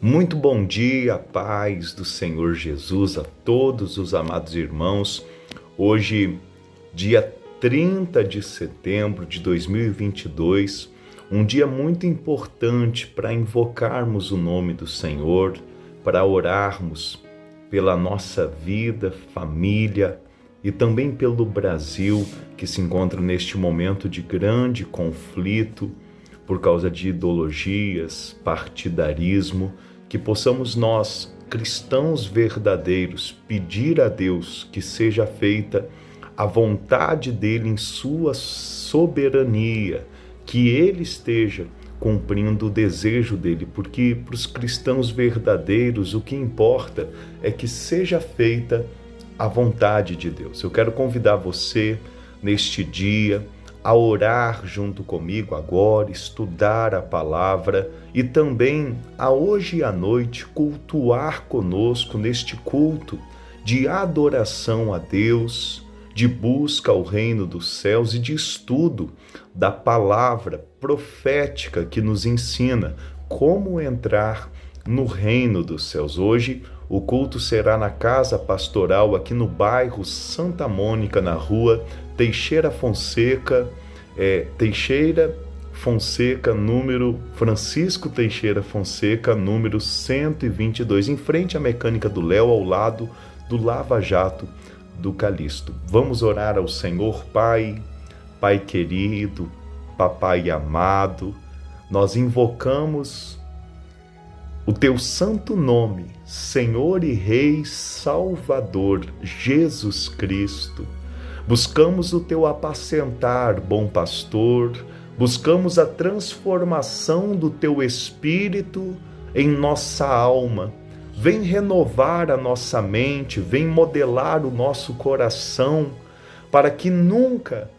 Muito bom dia, paz do Senhor Jesus a todos os amados irmãos. Hoje, dia 30 de setembro de 2022, um dia muito importante para invocarmos o nome do Senhor, para orarmos pela nossa vida, família e também pelo Brasil, que se encontra neste momento de grande conflito por causa de ideologias, partidarismo, que possamos nós, cristãos verdadeiros, pedir a Deus que seja feita a vontade dele em sua soberania, que ele esteja cumprindo o desejo dele, porque para os cristãos verdadeiros o que importa é que seja feita a vontade de Deus. Eu quero convidar você neste dia a orar junto comigo agora, estudar a palavra e também a hoje à noite cultuar conosco neste culto de adoração a Deus, de busca ao reino dos céus e de estudo da palavra profética que nos ensina como entrar no reino dos céus. Hoje o culto será na Casa Pastoral aqui no bairro Santa Mônica, na rua Teixeira Fonseca, Francisco Teixeira Fonseca, número 122, em frente à Mecânica do Léo, ao lado do Lava Jato do Calixto. Vamos orar ao Senhor. Pai querido, Papai amado, nós invocamos o teu santo nome, Senhor e Rei Salvador, Jesus Cristo. Buscamos o teu apacentar, bom pastor, buscamos a transformação do teu Espírito em nossa alma. Vem renovar a nossa mente, vem modelar o nosso coração, para que nunca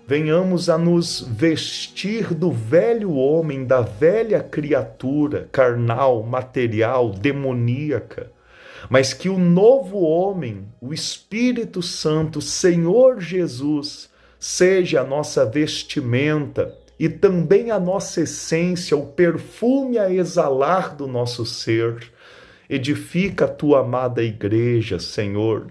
venhamos a nos vestir do velho homem, da velha criatura carnal, material, demoníaca, mas que o novo homem, o Espírito Santo, Senhor Jesus, seja a nossa vestimenta e também a nossa essência, o perfume a exalar do nosso ser. Edifica a tua amada igreja, Senhor.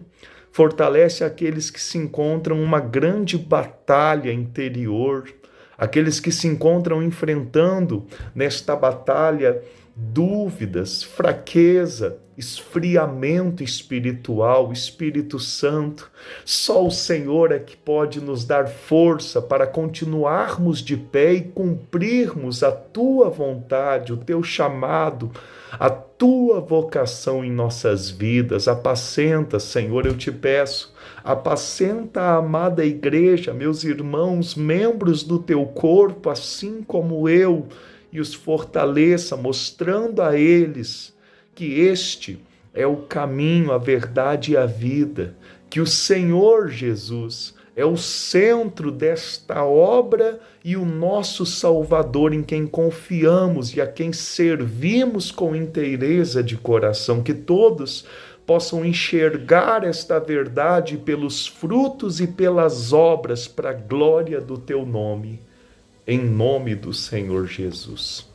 Fortalece aqueles que se encontram uma grande batalha interior, aqueles que se encontram enfrentando nesta batalha dúvidas, fraqueza, esfriamento espiritual. Espírito Santo, só o Senhor é que pode nos dar força para continuarmos de pé e cumprirmos a tua vontade, o teu chamado, a tua vocação em nossas vidas. Apacenta, Senhor, eu te peço, apacenta a amada igreja, meus irmãos, membros do teu corpo, assim como eu, e os fortaleça, mostrando a eles que este é o caminho, a verdade e a vida, que o Senhor Jesus é o centro desta obra e o nosso Salvador, em quem confiamos e a quem servimos com inteireza de coração. Que todos possam enxergar esta verdade pelos frutos e pelas obras, para a glória do teu nome, em nome do Senhor Jesus.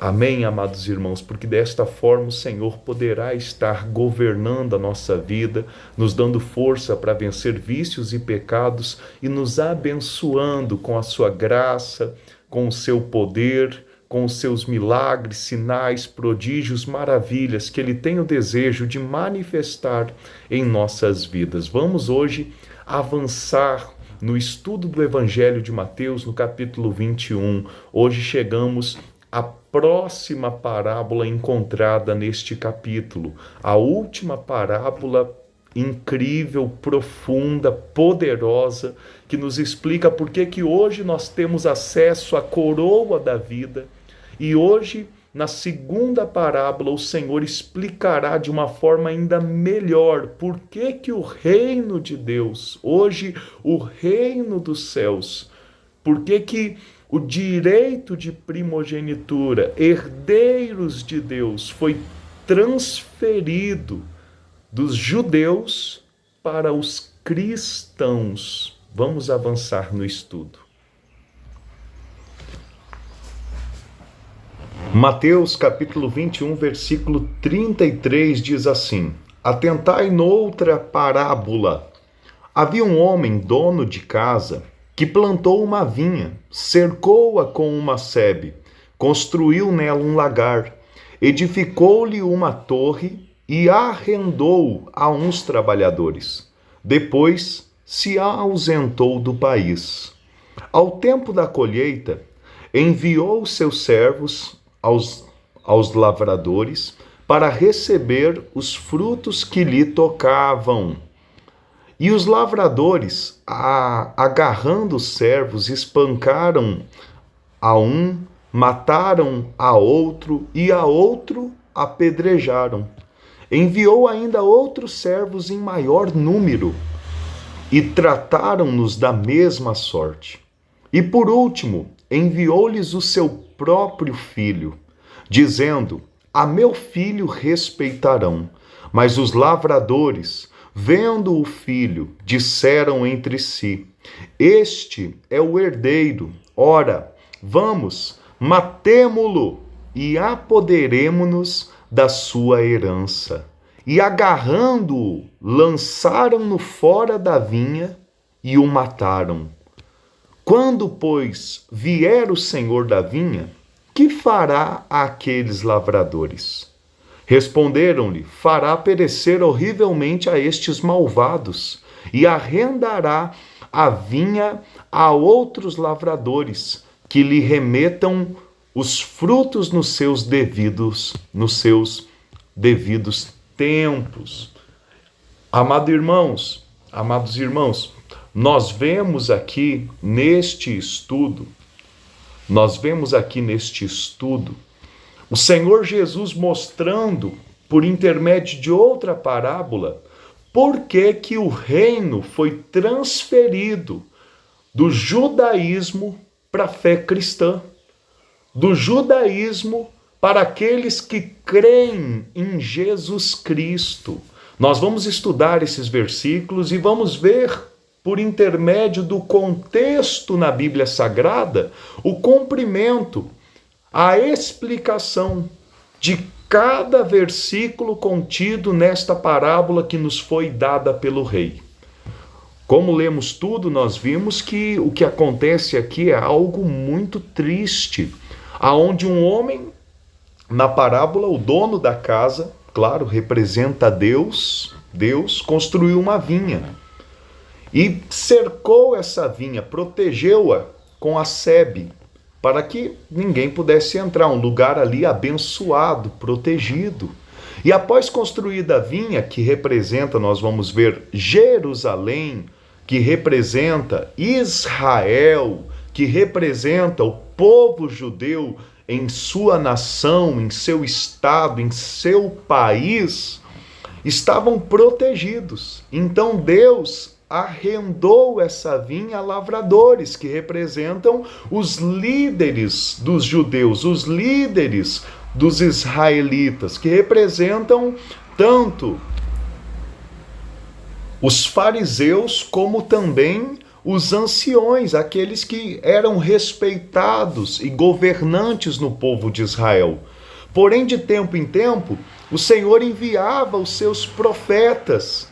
Amém, amados irmãos, porque desta forma o Senhor poderá estar governando a nossa vida, nos dando força para vencer vícios e pecados e nos abençoando com a sua graça, com o seu poder, com os seus milagres, sinais, prodígios, maravilhas que Ele tem o desejo de manifestar em nossas vidas. Vamos hoje avançar no estudo do Evangelho de Mateus, no capítulo 21. Hoje chegamos à próxima parábola encontrada neste capítulo, a última parábola incrível, profunda, poderosa, que nos explica por que hoje nós temos acesso à coroa da vida. E hoje, na segunda parábola, o Senhor explicará de uma forma ainda melhor por que o reino de Deus, hoje o reino dos céus, por que o direito de primogenitura, herdeiros de Deus, foi transferido dos judeus para os cristãos. Vamos avançar no estudo. Mateus capítulo 21, versículo 33 diz assim: Atentai noutra parábola. Havia um homem, dono de casa, que plantou uma vinha, cercou-a com uma sebe, construiu nela um lagar, edificou-lhe uma torre e arrendou a uns trabalhadores. Depois se ausentou do país. Ao tempo da colheita, enviou seus servos aos lavradores para receber os frutos que lhe tocavam. E os lavradores, agarrando os servos, espancaram a um, mataram a outro e a outro apedrejaram. Enviou ainda outros servos em maior número e trataram-nos da mesma sorte. E por último, enviou-lhes o seu próprio filho, dizendo: A meu filho respeitarão. Mas os lavradores, vendo o filho, disseram entre si: Este é o herdeiro. Ora, vamos, matemo-lo e apoderemo-nos da sua herança. E agarrando-o, lançaram-no fora da vinha e o mataram. Quando, pois, vier o senhor da vinha, que fará àqueles lavradores? Responderam-lhe: Fará perecer horrivelmente a estes malvados, e arrendará a vinha a outros lavradores, que lhe remetam os frutos nos seus devidos tempos. Amados irmãos, nós vemos aqui neste estudo, o Senhor Jesus mostrando, por intermédio de outra parábola, por que o reino foi transferido do judaísmo para a fé cristã, do judaísmo para aqueles que creem em Jesus Cristo. Nós vamos estudar esses versículos e vamos ver, por intermédio do contexto na Bíblia Sagrada, o cumprimento, a explicação de cada versículo contido nesta parábola que nos foi dada pelo rei. Como lemos tudo, nós vimos que o que acontece aqui é algo muito triste, aonde um homem, na parábola, o dono da casa, claro, representa Deus, construiu uma vinha. E cercou essa vinha, protegeu-a com a sebe, para que ninguém pudesse entrar, um lugar ali abençoado, protegido. E após construída a vinha, que representa, nós vamos ver, Jerusalém, que representa Israel, que representa o povo judeu em sua nação, em seu estado, em seu país, estavam protegidos. Então Deus arrendou essa vinha a lavradores, que representam os líderes dos judeus, os líderes dos israelitas, que representam tanto os fariseus como também os anciões, aqueles que eram respeitados e governantes no povo de Israel. Porém, de tempo em tempo, o Senhor enviava os seus profetas,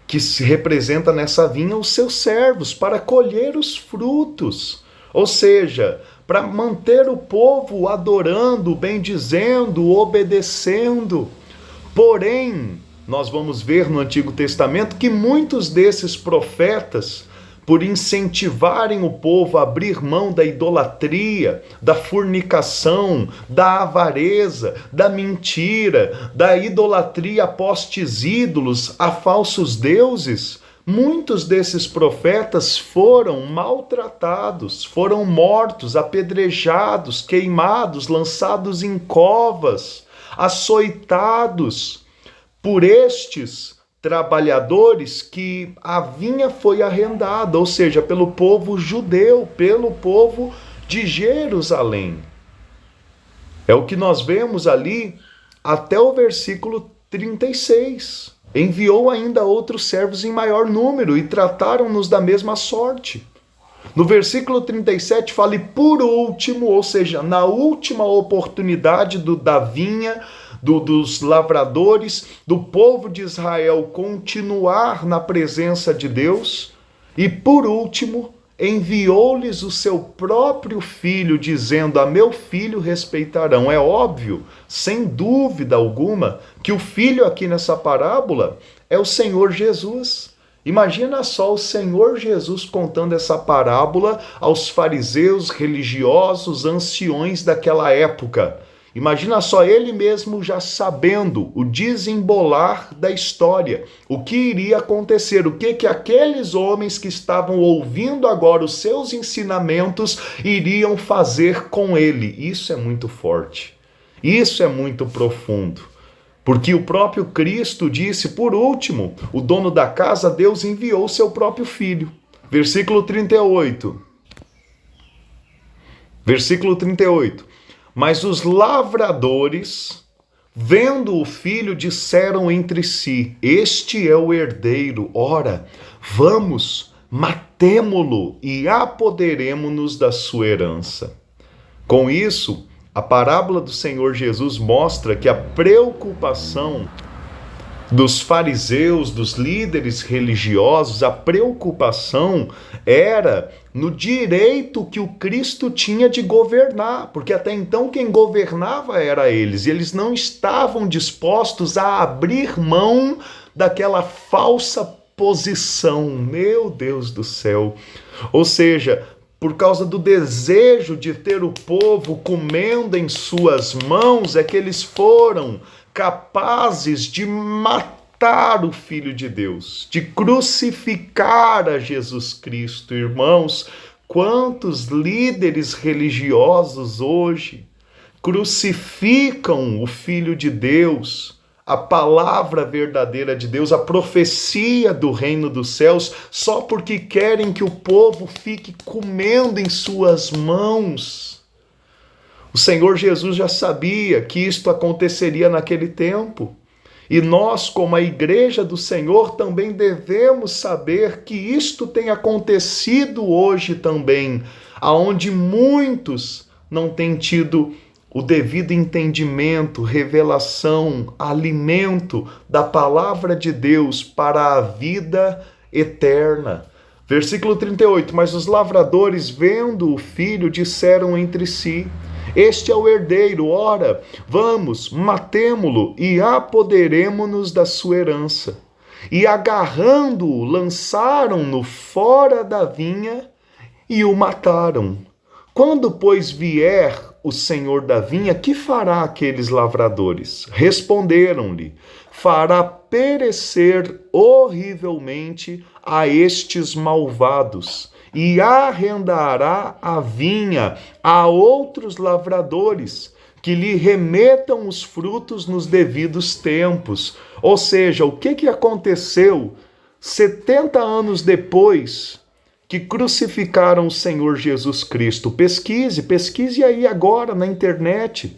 que se representa nessa vinha os seus servos, para colher os frutos, ou seja, para manter o povo adorando, bendizendo, obedecendo. Porém, nós vamos ver no Antigo Testamento que muitos desses profetas, por incentivarem o povo a abrir mão da idolatria, da fornicação, da avareza, da mentira, da idolatria a postes ídolos, a falsos deuses, muitos desses profetas foram maltratados, foram mortos, apedrejados, queimados, lançados em covas, açoitados por estes trabalhadores que a vinha foi arrendada, ou seja, pelo povo judeu, pelo povo de Jerusalém. É o que nós vemos ali até o versículo 36. Enviou ainda outros servos em maior número e trataram-nos da mesma sorte. No versículo 37 fala, e por último, ou seja, na última oportunidade da vinha, dos lavradores, do povo de Israel continuar na presença de Deus, e por último, enviou-lhes o seu próprio filho, dizendo, a meu filho respeitarão. É óbvio, sem dúvida alguma, que o filho aqui nessa parábola é o Senhor Jesus. Imagina só o Senhor Jesus contando essa parábola aos fariseus, religiosos, anciões daquela época. Imagina só ele mesmo já sabendo o desembolar da história, o que iria acontecer, o que aqueles homens que estavam ouvindo agora os seus ensinamentos iriam fazer com ele. Isso é muito forte, isso é muito profundo. Porque o próprio Cristo disse, por último, o dono da casa, Deus enviou o seu próprio filho. Versículo 38. Versículo 38. Mas os lavradores, vendo o filho, disseram entre si, este é o herdeiro, ora, vamos, matemo-lo e apoderemo-nos da sua herança. Com isso, a parábola do Senhor Jesus mostra que a preocupação dos fariseus, dos líderes religiosos, a preocupação era no direito que o Cristo tinha de governar, porque até então quem governava era eles, e eles não estavam dispostos a abrir mão daquela falsa posição. Meu Deus do céu! Ou seja, por causa do desejo de ter o povo comendo em suas mãos, é que eles foram capazes de matar o Filho de Deus, de crucificar a Jesus Cristo. Irmãos, quantos líderes religiosos hoje crucificam o Filho de Deus, a palavra verdadeira de Deus, a profecia do reino dos céus, só porque querem que o povo fique comendo em suas mãos. O Senhor Jesus já sabia que isto aconteceria naquele tempo. E nós, como a igreja do Senhor, também devemos saber que isto tem acontecido hoje também, aonde muitos não têm tido o devido entendimento, revelação, alimento da palavra de Deus para a vida eterna. Versículo 38, mas os lavradores, vendo o filho, disseram entre si, este é o herdeiro, ora, vamos, matemo-lo e apoderemo-nos da sua herança. E agarrando-o, lançaram-no fora da vinha e o mataram. Quando, pois, vier o senhor da vinha, que fará aqueles lavradores? Responderam-lhe, fará perecer horrivelmente a estes malvados e arrendará a vinha a outros lavradores, que lhe remetam os frutos nos devidos tempos. Ou seja, o que aconteceu 70 anos depois que crucificaram o Senhor Jesus Cristo? Pesquise aí agora na internet.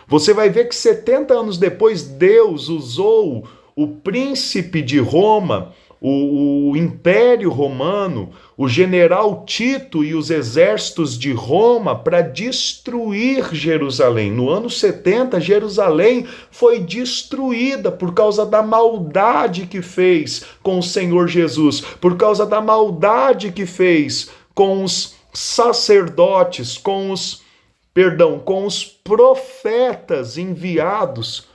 Você vai ver que 70 anos depois Deus usou o príncipe de Roma, o Império Romano, o general Tito e os exércitos de Roma para destruir Jerusalém. No ano 70, Jerusalém foi destruída por causa da maldade que fez com o Senhor Jesus, por causa da maldade que fez com os sacerdotes, com os profetas enviados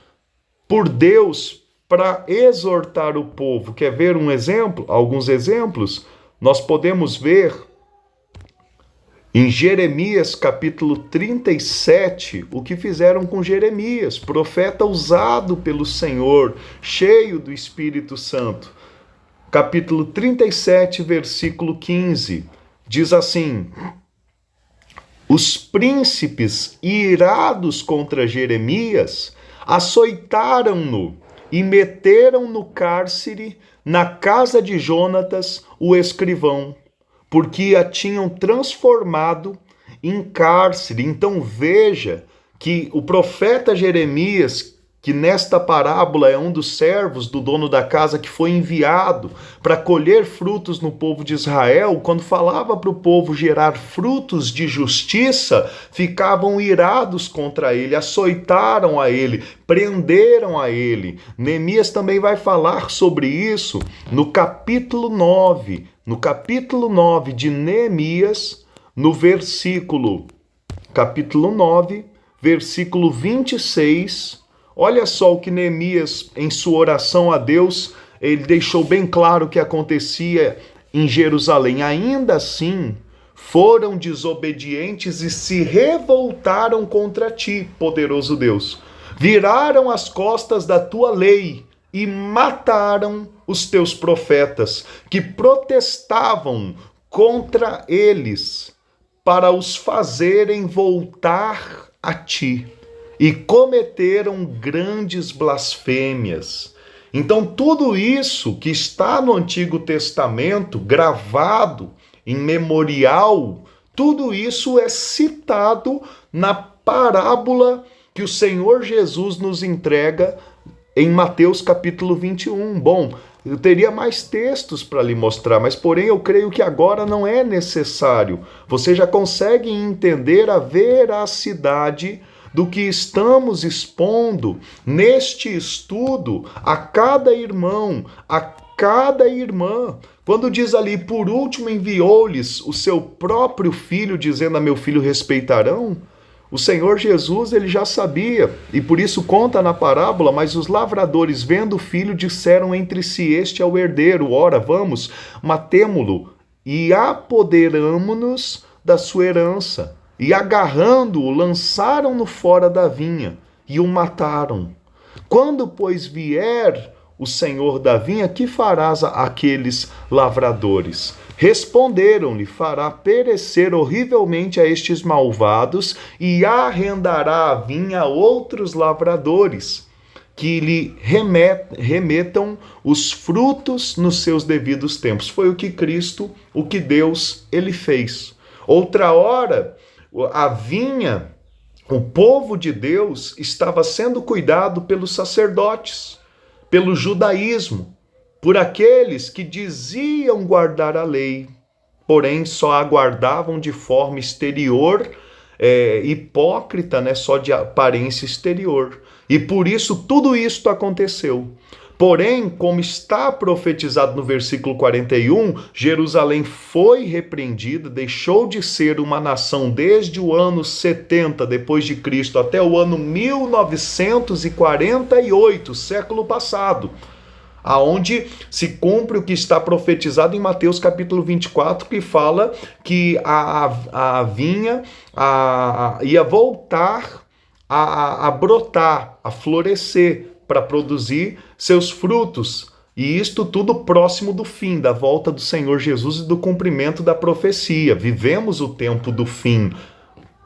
por Deus para exortar o povo. Quer ver um exemplo? Alguns exemplos? Nós podemos ver em Jeremias capítulo 37 o que fizeram com Jeremias, profeta usado pelo Senhor, cheio do Espírito Santo. Capítulo 37, versículo 15, diz assim: os príncipes irados contra Jeremias açoitaram-no e meteram no cárcere, na casa de Jonatas, o escrivão, porque a tinham transformado em cárcere. Então veja que o profeta Jeremias, que nesta parábola é um dos servos do dono da casa que foi enviado para colher frutos no povo de Israel, quando falava para o povo gerar frutos de justiça, ficavam irados contra ele, açoitaram a ele, prenderam a ele. Neemias também vai falar sobre isso no capítulo 9. No capítulo 9 de Neemias, no capítulo 9, versículo 26, olha só o que Neemias, em sua oração a Deus, ele deixou bem claro o que acontecia em Jerusalém. Ainda assim, foram desobedientes e se revoltaram contra ti, poderoso Deus. Viraram as costas da tua lei e mataram os teus profetas, que protestavam contra eles, para os fazerem voltar a ti. E cometeram grandes blasfêmias. Então, tudo isso que está no Antigo Testamento, gravado em memorial, tudo isso é citado na parábola que o Senhor Jesus nos entrega em Mateus capítulo 21. Bom, eu teria mais textos para lhe mostrar, mas porém eu creio que agora não é necessário. Você já consegue entender a veracidade do que estamos expondo neste estudo a cada irmão, a cada irmã. Quando diz ali, por último enviou-lhes o seu próprio filho, dizendo: a meu filho respeitarão. O Senhor Jesus, ele já sabia, e por isso conta na parábola, mas os lavradores, vendo o filho, disseram entre si: este é o herdeiro, ora, vamos, matemo-lo e apoderamo-nos da sua herança. E agarrando-o, lançaram-no fora da vinha e o mataram. Quando, pois, vier o senhor da vinha, que farás àqueles lavradores? Responderam-lhe: fará perecer horrivelmente a estes malvados e arrendará a vinha a outros lavradores, que lhe remetam os frutos nos seus devidos tempos. Foi o que Cristo, o que Deus, ele fez. Outra hora, a vinha, o povo de Deus, estava sendo cuidado pelos sacerdotes, pelo judaísmo, por aqueles que diziam guardar a lei, porém só a guardavam de forma exterior, hipócrita, né? Só de aparência exterior. E por isso tudo isto aconteceu. Porém, como está profetizado no versículo 41, Jerusalém foi repreendida, deixou de ser uma nação desde o ano 70 depois de Cristo até o ano 1948, século passado, aonde se cumpre o que está profetizado em Mateus capítulo 24, que fala que a vinha ia voltar a brotar, a florescer, para produzir seus frutos. E isto tudo próximo do fim, da volta do Senhor Jesus e do cumprimento da profecia. Vivemos o tempo do fim,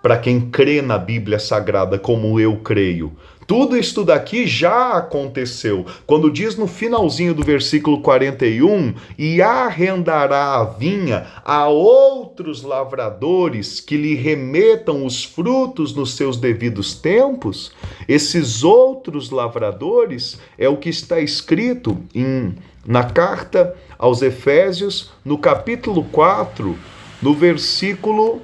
para quem crê na Bíblia Sagrada como eu creio. Tudo isto daqui já aconteceu. Quando diz no finalzinho do versículo 41, e arrendará a vinha a outros lavradores que lhe remetam os frutos nos seus devidos tempos, esses outros lavradores é o que está escrito na carta aos Efésios, no capítulo 4, no versículo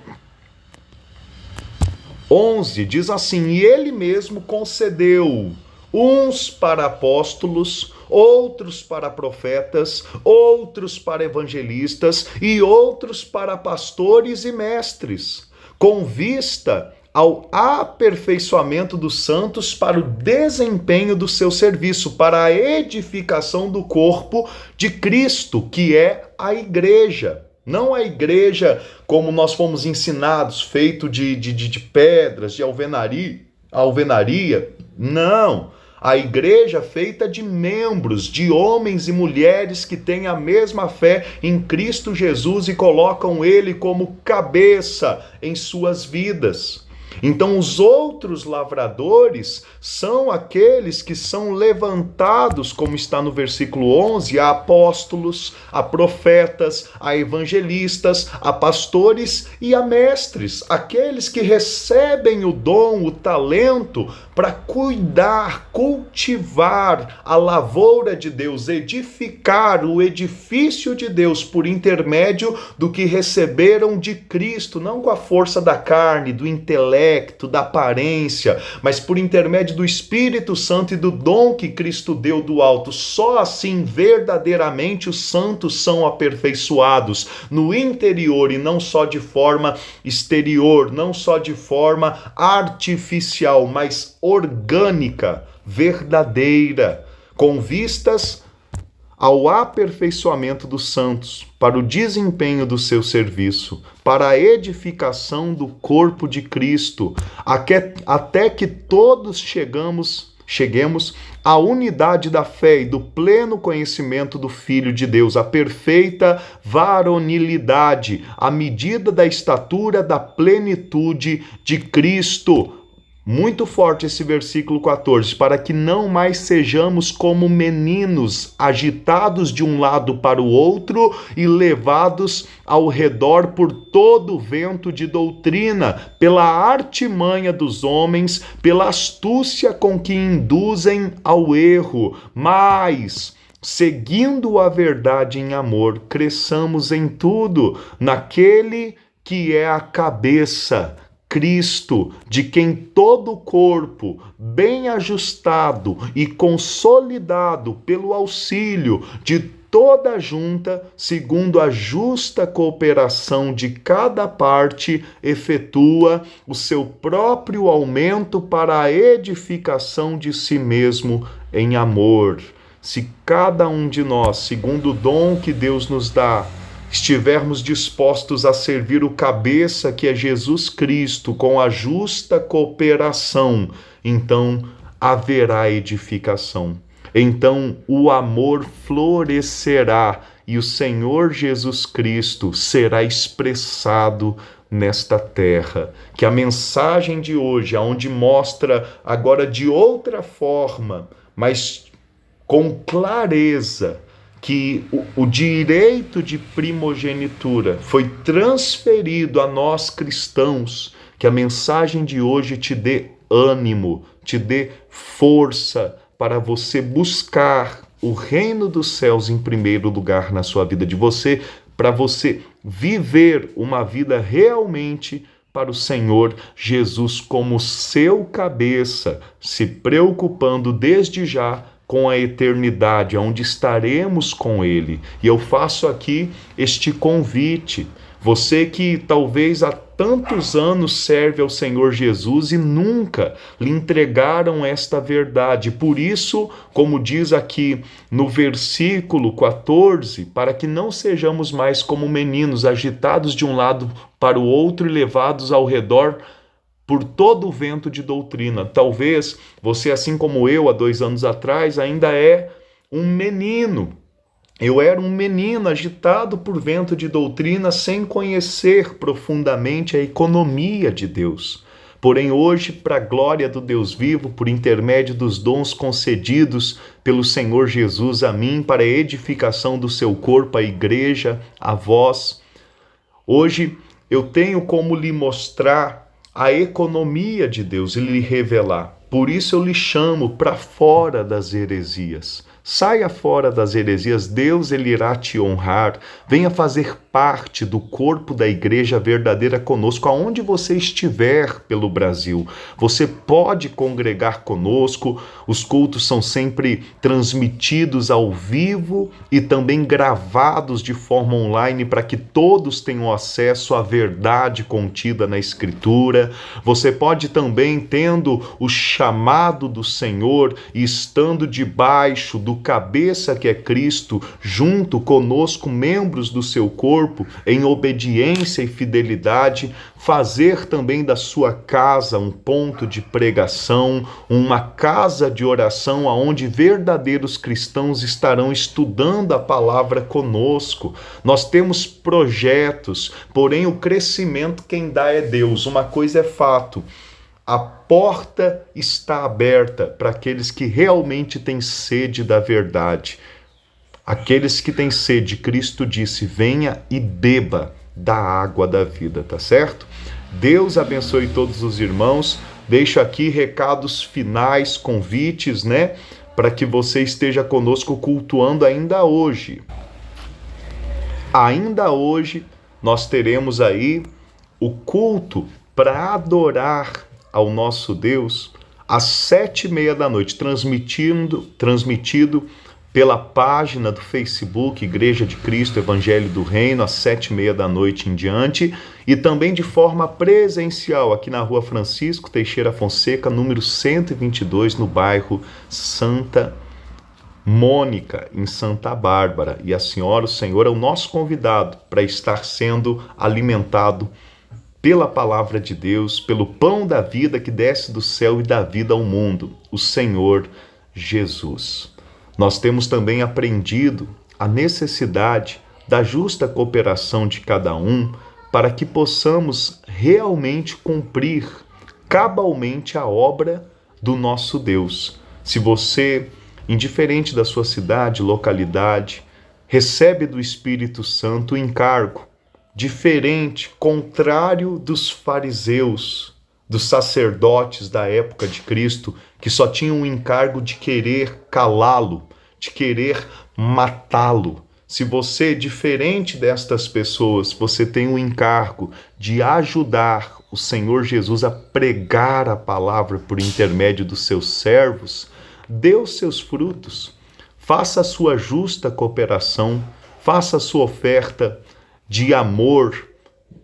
11, diz assim: e ele mesmo concedeu uns para apóstolos, outros para profetas, outros para evangelistas e outros para pastores e mestres, com vista ao aperfeiçoamento dos santos para o desempenho do seu serviço, para a edificação do corpo de Cristo, que é a igreja. Não a igreja como nós fomos ensinados, feito de pedras, de alvenaria. Não. A igreja feita de membros, de homens e mulheres que têm a mesma fé em Cristo Jesus e colocam Ele como cabeça em suas vidas. Então, os outros lavradores são aqueles que são levantados, como está no versículo 11, a apóstolos, a profetas, a evangelistas, a pastores e a mestres, aqueles que recebem o dom, o talento para cuidar, cultivar a lavoura de Deus, edificar o edifício de Deus por intermédio do que receberam de Cristo, não com a força da carne, do intelecto, da aparência, mas por intermédio do Espírito Santo e do dom que Cristo deu do alto. Só assim verdadeiramente os santos são aperfeiçoados no interior e não só de forma exterior, não só de forma artificial, mas orgânica, verdadeira, com vistas ao aperfeiçoamento dos santos, para o desempenho do seu serviço, para a edificação do corpo de Cristo, até que todos cheguemos à unidade da fé e do pleno conhecimento do Filho de Deus, a perfeita varonilidade, à medida da estatura da plenitude de Cristo. Muito forte esse versículo 14, para que não mais sejamos como meninos, agitados de um lado para o outro e levados ao redor por todo o vento de doutrina, pela artimanha dos homens, pela astúcia com que induzem ao erro, mas seguindo a verdade em amor, cresçamos em tudo naquele que é a cabeça, Cristo, de quem todo o corpo, bem ajustado e consolidado pelo auxílio de toda a junta, segundo a justa cooperação de cada parte, efetua o seu próprio aumento para a edificação de si mesmo em amor. Se cada um de nós, segundo o dom que Deus nos dá, estivermos dispostos a servir o cabeça que é Jesus Cristo com a justa cooperação, então haverá edificação. Então o amor florescerá e o Senhor Jesus Cristo será expressado nesta terra. Que a mensagem de hoje, aonde mostra agora de outra forma, mas com clareza, que o direito de primogenitura foi transferido a nós cristãos, que a mensagem de hoje te dê ânimo, te dê força para você buscar o reino dos céus em primeiro lugar na sua vida, para você viver uma vida realmente para o Senhor Jesus como seu cabeça, se preocupando desde já com a eternidade, onde estaremos com Ele. E eu faço aqui este convite. Você que talvez há tantos anos serve ao Senhor Jesus e nunca lhe entregaram esta verdade. Por isso, como diz aqui no versículo 14, para que não sejamos mais como meninos, agitados de um lado para o outro e levados ao redor por todo o vento de doutrina. Talvez você, assim como eu, há 2 anos atrás, ainda é um menino. Eu era um menino agitado por vento de doutrina sem conhecer profundamente a economia de Deus. Porém, hoje, para a glória do Deus vivo, por intermédio dos dons concedidos pelo Senhor Jesus a mim, para a edificação do seu corpo, a igreja, a vós, hoje eu tenho como lhe mostrar a economia de Deus e lhe revelar. Por isso eu lhe chamo para fora das heresias. Saia fora das heresias, Deus ele irá te honrar. Venha fazer parte do corpo da igreja verdadeira conosco, aonde você estiver pelo Brasil. Você pode congregar conosco, os cultos são sempre transmitidos ao vivo e também gravados de forma online para que todos tenham acesso à verdade contida na Escritura. Você pode também, tendo o chamado do Senhor e estando debaixo do do cabeça que é Cristo, junto conosco, membros do seu corpo, em obediência e fidelidade, fazer também da sua casa um ponto de pregação, uma casa de oração aonde verdadeiros cristãos estarão estudando a palavra conosco. Nós temos projetos, porém o crescimento quem dá é Deus. Uma coisa é fato: a porta está aberta para aqueles que realmente têm sede da verdade. Aqueles que têm sede, Cristo disse: venha e beba da água da vida, tá certo? Deus abençoe todos os irmãos. Deixo aqui recados finais, convites, né? Para que você esteja conosco cultuando ainda hoje. Ainda hoje nós teremos aí o culto para adorar ao nosso Deus às 7h30 da noite, transmitido pela página do Facebook Igreja de Cristo Evangelho do Reino, às 7h30 da noite em diante, e também de forma presencial aqui na Rua Francisco Teixeira Fonseca, número 122, no bairro Santa Mônica, em Santa Bárbara. E a senhora, o senhor, é o nosso convidado para estar sendo alimentado pela palavra de Deus, pelo pão da vida que desce do céu e dá vida ao mundo, o Senhor Jesus. Nós temos também aprendido a necessidade da justa cooperação de cada um para que possamos realmente cumprir cabalmente a obra do nosso Deus. Se você, indiferente da sua cidade, localidade, recebe do Espírito Santo o encargo diferente, contrário dos fariseus, dos sacerdotes da época de Cristo, que só tinham o encargo de querer calá-lo, de querer matá-lo. Se você, diferente destas pessoas, você tem o encargo de ajudar o Senhor Jesus a pregar a palavra por intermédio dos seus servos, dê os seus frutos, faça a sua justa cooperação, faça a sua oferta de amor,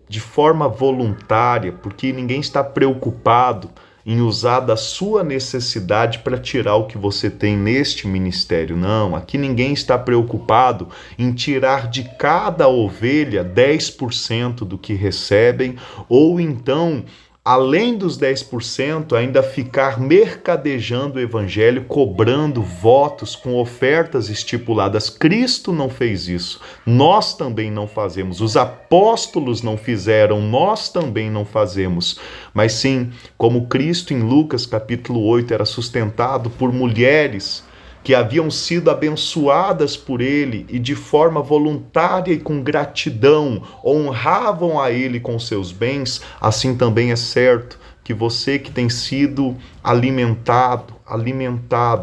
de forma voluntária, porque ninguém está preocupado em usar da sua necessidade para tirar o que você tem neste ministério. Não, aqui ninguém está preocupado em tirar de cada ovelha 10% do que recebem, ou então, além dos 10%, ainda ficar mercadejando o evangelho, cobrando votos com ofertas estipuladas. Cristo não fez isso. Nós também não fazemos. Os apóstolos não fizeram. Nós também não fazemos. Mas sim, como Cristo em Lucas capítulo 8 era sustentado por mulheres que haviam sido abençoadas por ele e de forma voluntária e com gratidão honravam a ele com seus bens, assim também é certo que você que tem sido alimentada,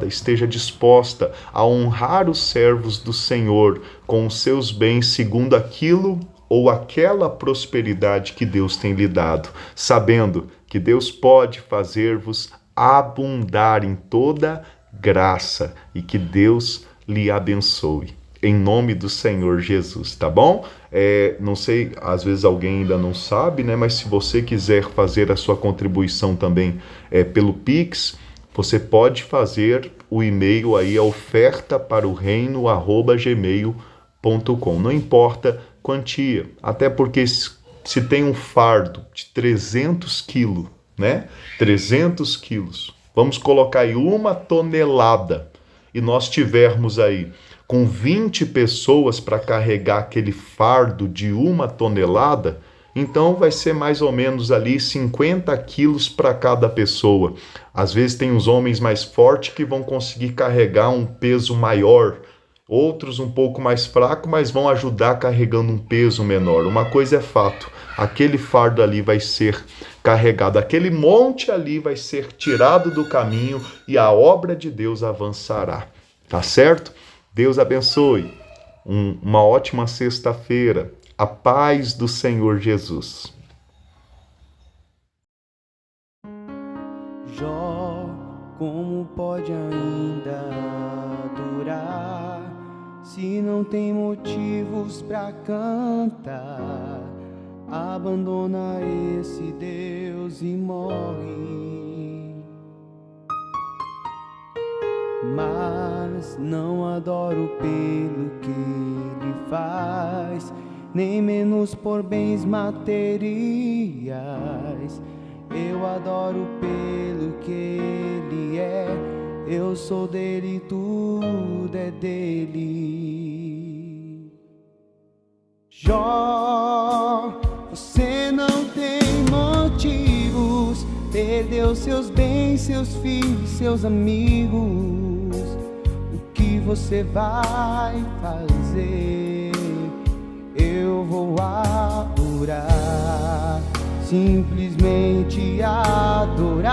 esteja disposta a honrar os servos do Senhor com os seus bens segundo aquilo ou aquela prosperidade que Deus tem lhe dado, sabendo que Deus pode fazer-vos abundar em toda graça e que Deus lhe abençoe. Em nome do Senhor Jesus, tá bom? Não sei, às vezes alguém ainda não sabe, né? Mas se você quiser fazer a sua contribuição também pelo Pix, você pode fazer o e-mail aí, ofertaparoreino@gmail.com. Não importa quantia, até porque se tem um fardo de 300 quilos, né? 300 quilos. Vamos colocar aí 1 tonelada e nós tivermos aí com 20 pessoas para carregar aquele fardo de 1 tonelada, então vai ser mais ou menos ali 50 quilos para cada pessoa. Às vezes tem os homens mais fortes que vão conseguir carregar um peso maior, outros um pouco mais fracos, mas vão ajudar carregando um peso menor. Uma coisa é fato, aquele fardo ali vai ser carregado, aquele monte ali vai ser tirado do caminho e a obra de Deus avançará. Tá certo? Deus abençoe. Uma ótima sexta-feira. A paz do Senhor Jesus. Jó, como pode ainda durar se não tem motivos para cantar? Abandona esse Deus e morre. mas não adoro pelo que ele faz, nem menos por bens materiais. Eu adoro pelo que ele é, eu sou dele, tudo é dele. Jó, você não tem motivos, perdeu seus bens, seus filhos, seus amigos. O que você vai fazer? Eu vou adorar, simplesmente adorar.